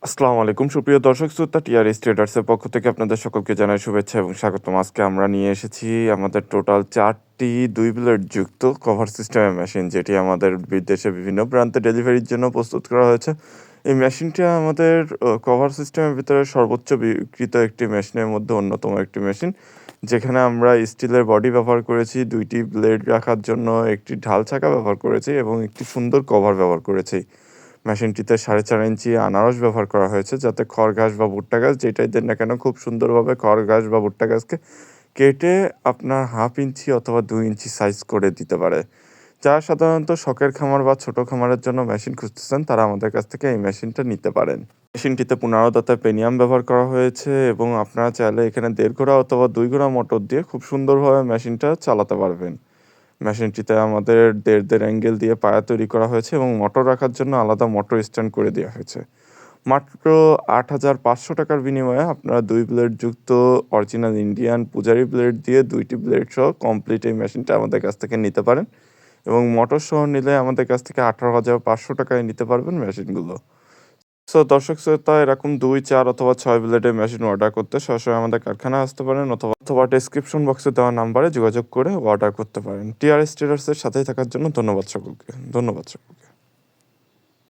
আসসালামু আলাইকুম সুপ্রিয় দর্শক শ্রোতা টিআরএস ট্রেডার্সের পক্ষ থেকে আপনাদের সকলকে জানাই শুভেচ্ছা এবং স্বাগতম। আজকে আমরা নিয়ে এসেছি আমাদের টোটাল ৪টি ২ ব্লেড যুক্ত কভার সিস্টেমের মেশিন, যেটি আমাদের বিদেশে বিভিন্ন প্রান্তে ডেলিভারির জন্য প্রস্তুত করা হয়েছে। এই মেশিনটি আমাদের কভার সিস্টেমের ভিতরে সর্বোচ্চ বিক্রিত একটি মেশিনের মধ্যে অন্যতম একটি মেশিন, যেখানে আমরা স্টিলের বডি ব্যবহার করেছি, ২টি ব্লেড রাখার জন্য একটি ঢাল চাকা ব্যবহার করেছি এবং একটি সুন্দর কভার ব্যবহার করেছি। মেশিনটিতে ৪.৫ ইঞ্চি আনারস ব্যবহার করা হয়েছে, যাতে খড় ঘাস বা ভুট্টা ঘাস যেটাই দেন না কেন খুব সুন্দরভাবে খড় ঘাস বা ভুট্টা ঘাসকে কেটে আপনার ১/২ ইঞ্চি অথবা ২ ইঞ্চি সাইজ করে দিতে পারে। যারা সাধারণত শখের খামার বা ছোট খামারের জন্য মেশিন খুঁজতেছেন, তারা আমাদের কাছ থেকে এই মেশিনটা নিতে পারেন। মেশিনটিতে ১৫ দাঁতের পেনিয়াম ব্যবহার করা হয়েছে এবং আপনারা চাইলে এখানে ১.৫ ঘোড়া অথবা ২ ঘোড়া মোটর দিয়ে খুব সুন্দরভাবে মেশিনটা চালাতে পারবেন। মেশিনটিতে আমাদের ১.৫ অ্যাঙ্গেল দিয়ে পায়া তৈরি করা হয়েছে এবং মোটর রাখার জন্য আলাদা মোটর স্ট্যান্ড করে দেওয়া হয়েছে। মাত্র ৳৮,৫০০ বিনিময়ে আপনারা ২ ব্লেড যুক্ত অরিজিনাল ইন্ডিয়ান পূজারি ব্লেড দিয়ে ২টি ব্লেড সহ কমপ্লিট এই মেশিনটা আমাদের কাছ থেকে নিতে পারেন এবং মোটর সহ নিলে আমাদের কাছ থেকে ৳১৮,৫০০ নিতে পারবেন মেশিনগুলো। সো দর্শক শ্রোতা, এরকম ২, ৪ অথবা ৬ ব্লেডের মেশিন অর্ডার করতে সরাসরি আমাদের কারখানায় আসতে পারেন অথবা ডেসক্রিপশন বক্সে দেওয়া নাম্বারে যোগাযোগ করে অর্ডার করতে পারেন। টিআরএস ট্রেডার্সের সাথেই থাকার জন্য ধন্যবাদ সকলকে।